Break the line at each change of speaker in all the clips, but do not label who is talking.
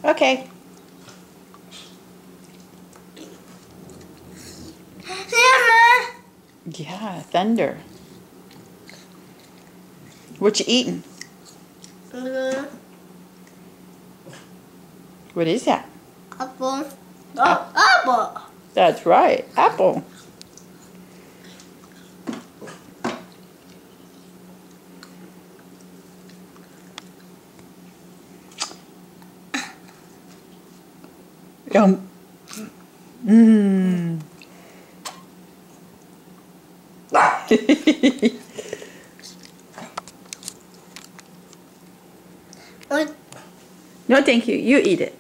Okay.
Mama.
Yeah, thunder. What you eating? What is that?
Apple. Oh, apple.
That's right, apple. Yum. Mmm.
What?
No, thank you. You eat it.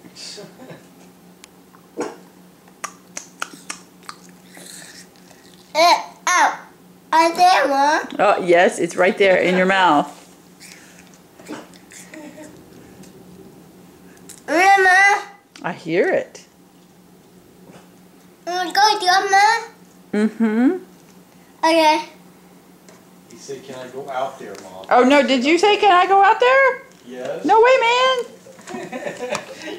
Out. I there, Mom.
Oh, yes, it's right there in your mouth.
Mama.
I hear it.
Go, Mama.
Mm-hmm.
Okay.
He said, can I go out there, Mom?
Oh, no, did you say, can I go out there?
Yes.
No way, man.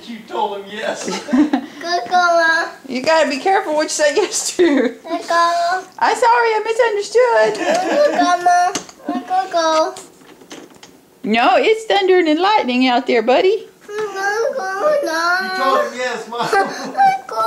You told him yes.
Go, Mama.
You gotta be careful what you say yes to.
Go, go.
I'm sorry, I misunderstood.
Go, Mama. Go.
No, it's thundering and lightning out there, buddy.
Go,
You
no.
told him yes, Mom.
Go.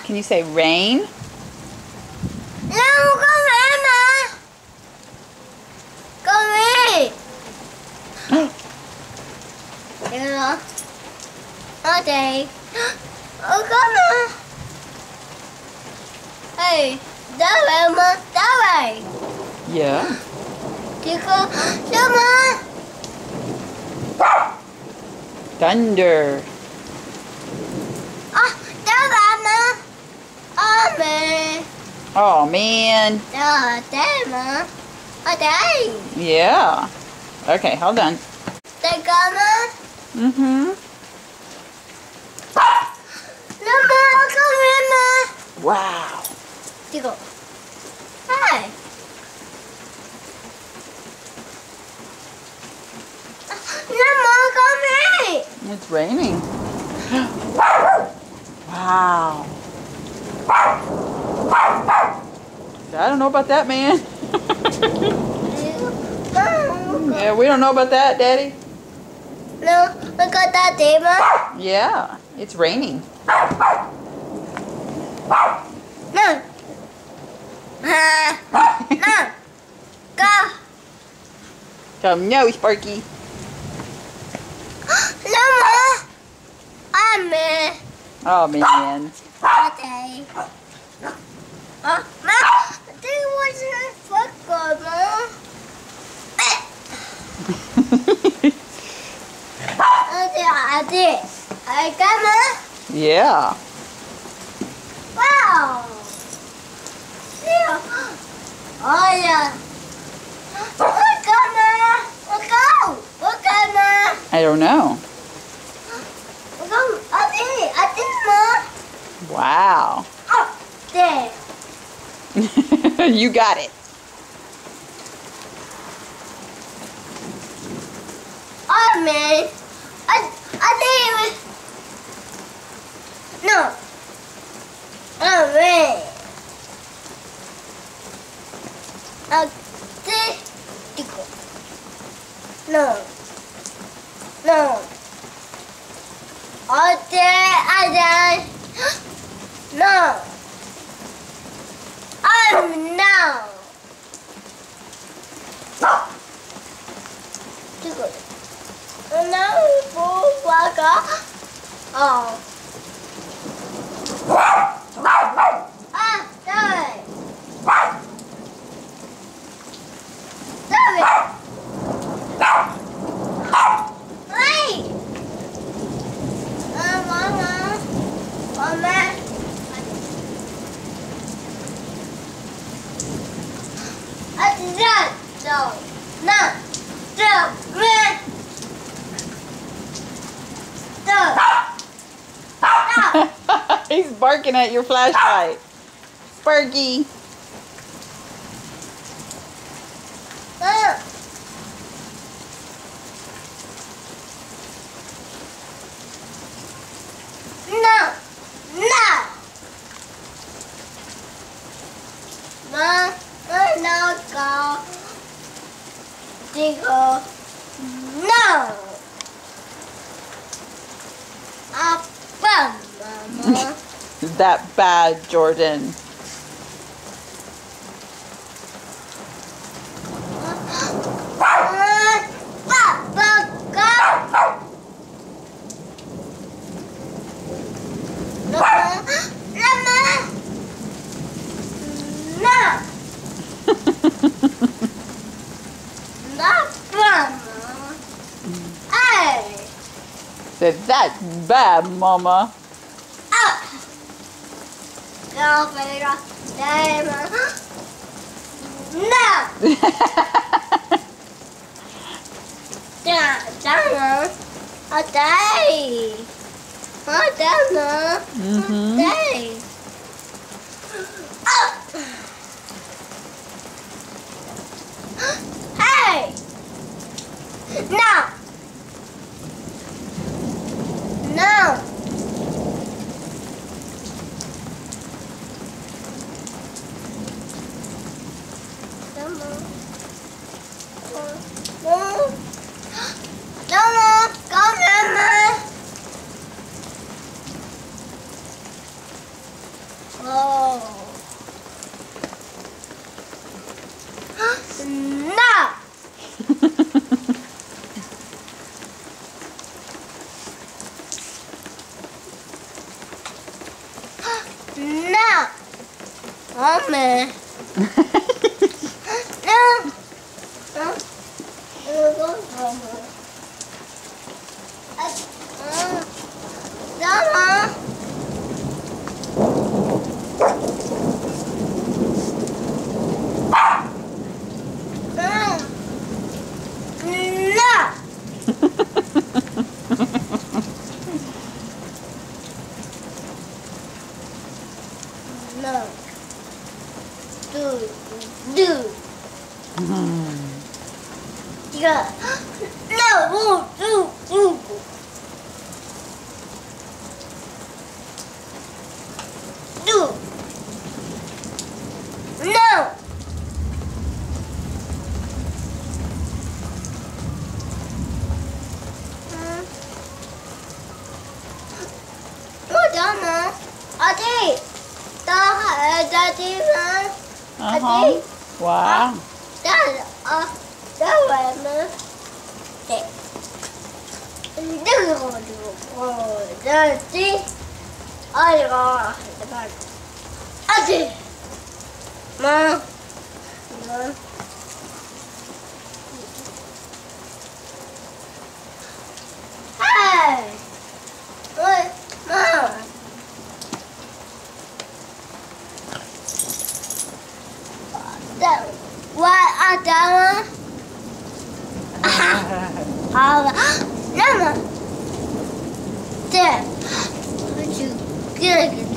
Can you say rain?
Okay. Oh, come on. Hey, that way, Mom. That way.
Yeah.
Come on.
Thunder.
Oh, that way, Mom. Oh, man.
Oh, man.
Oh, there, Mom. Oh, there.
Yeah. Okay, hold on.
There, Mom.
Mm-hmm.
Mama, come here, Mom.
Wow.
Go. Hi. Mama, come here.
It's raining. Wow. I don't know about that, man. Yeah, we don't know about that, Daddy.
No, look at that, Mom.
Yeah, it's raining.
No. No. Go.
Tell him no, Sparky.
No, Mom. I'm in.
Oh, man.
Okay. Oh, Mom. This wasn't football, Mom. I did. I got Mom.
Yeah.
Wow. Yeah. Oh, yeah. Look at Mom. Look out. Look at Mom.
I don't know.
Look out. I did, Mom.
Wow.
Oh, there.
You got it.
Oh, man. I didn't even... No. Oh, man. No. No. Oh, there. No. Oh, no. No, oh. Ah, sorry. Sorry. Hey. Mama.
He's barking at your flashlight. Sparky.
No. No. Mom, no, go. Diggle. No. Up, Mama.
Is that bad, Jordan? Said that's bad, Mama.
Hey! No! No! No! Mommy. No! No! No. Do. Yeah. No. Do. No. Mama. Adi. Daddy,
Uh-huh. Wow.
Dad, Hey! Mom! What Adama? Mama. There. Would you get it?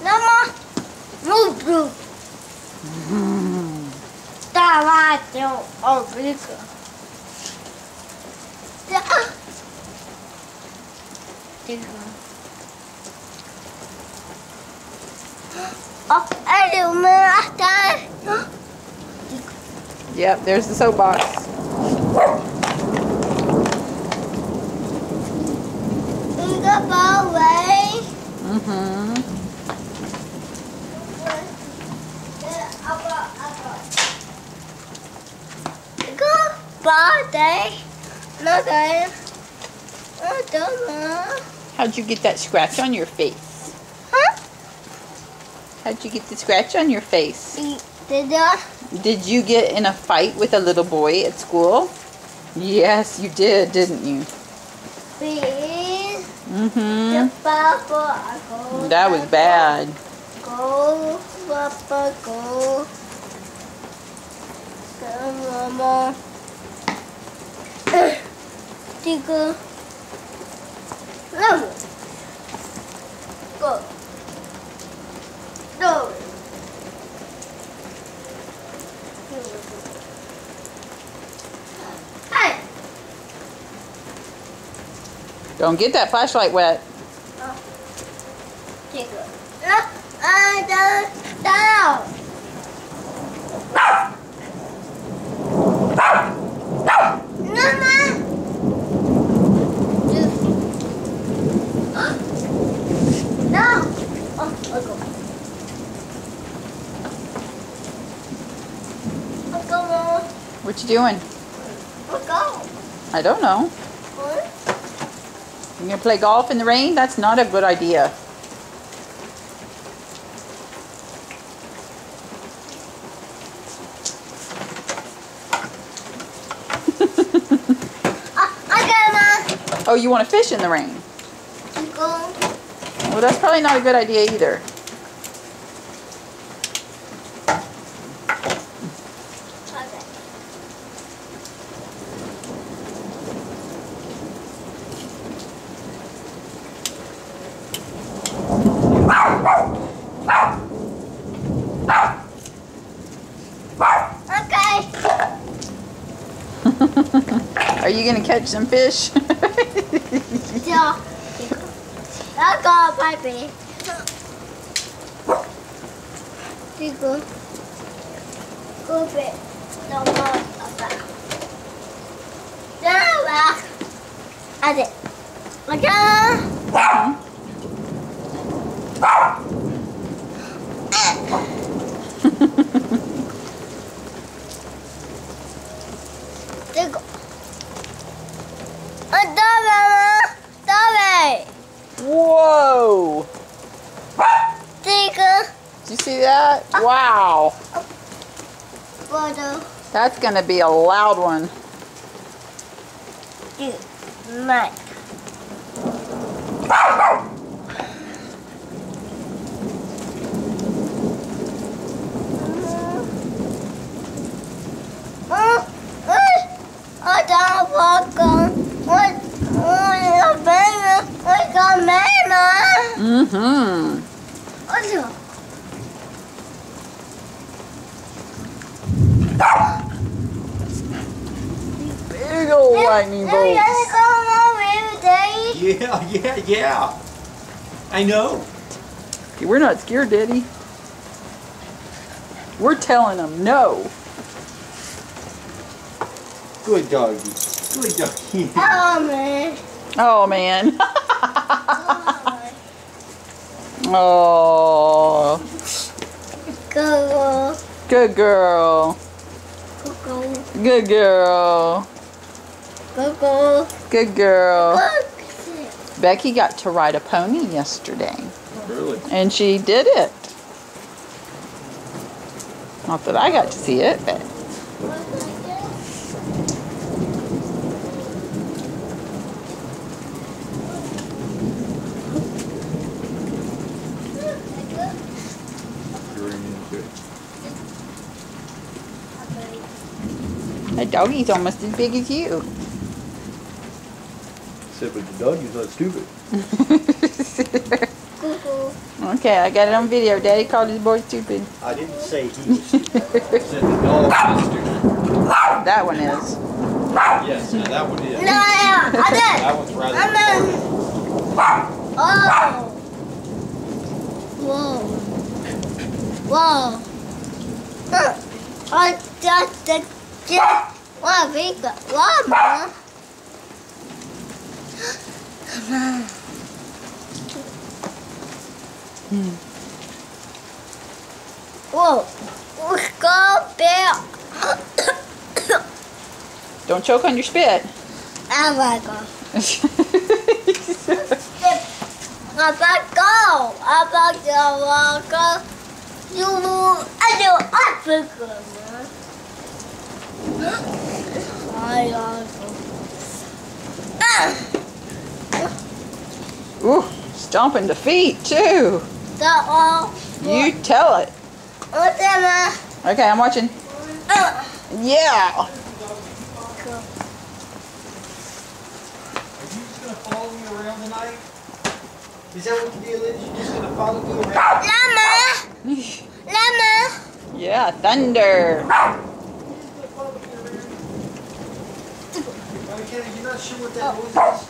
Mama. Move. Давайте облика.
Yep, there's the soapbox. Mm-hmm. How'd you get that scratch on your face?
Huh?
How'd you get the scratch on your face?
Did I?
Did you get in a fight with a little boy at school? Yes, you did, didn't you?
Please.
Mm-hmm.
Papa,
That was bad.
Go, Papa, go. Go. Come on. Tickle. No. Go. No. Hey.
Don't get that flashlight wet.
Tickle. No. Down.
What you doing? I don't know. You gonna play golf in the rain? That's not a good idea. Oh, you want to fish in the rain? Well, that's probably not a good idea either. Are you gonna catch some fish?
Yeah. I'll go, baby. Go. Go back. No more. Go back. I did.
Whoa! Did you see that? Wow! That's gonna be a loud one.
Mike.
Mm-hmm. Big old lightning bolts.
Yeah. I know.
Okay, we're not scared, Daddy. We're telling them no.
Good doggy. Good doggy.
Oh, man.
Oh, man. Oh.
Go.
Good girl.
Go.
Good girl.
Go.
Good girl. Becky got to ride a pony yesterday.
Really?
And she did it. Not that I got to see it, but. That doggy's almost as big as you.
Said, but the doggy's not stupid.
Okay, I got it on video. Daddy called his boy stupid.
I didn't say he was stupid. I said the dog was stupid.
That one is.
Yes, now that one is.
No, I did.
That one's rather retarded.
Oh. Whoa. I just the what big llama. Come on. Whoa. Go bear.
Don't choke on your spit.
Oh my god.
Ooh, stomping the feet too. You tell it. Okay, I'm watching. Yeah.
Is that what the deal is? You're just gonna follow me around?
Llama. Llama.
Yeah, thunder.
Kenny, you're not sure what that noise is?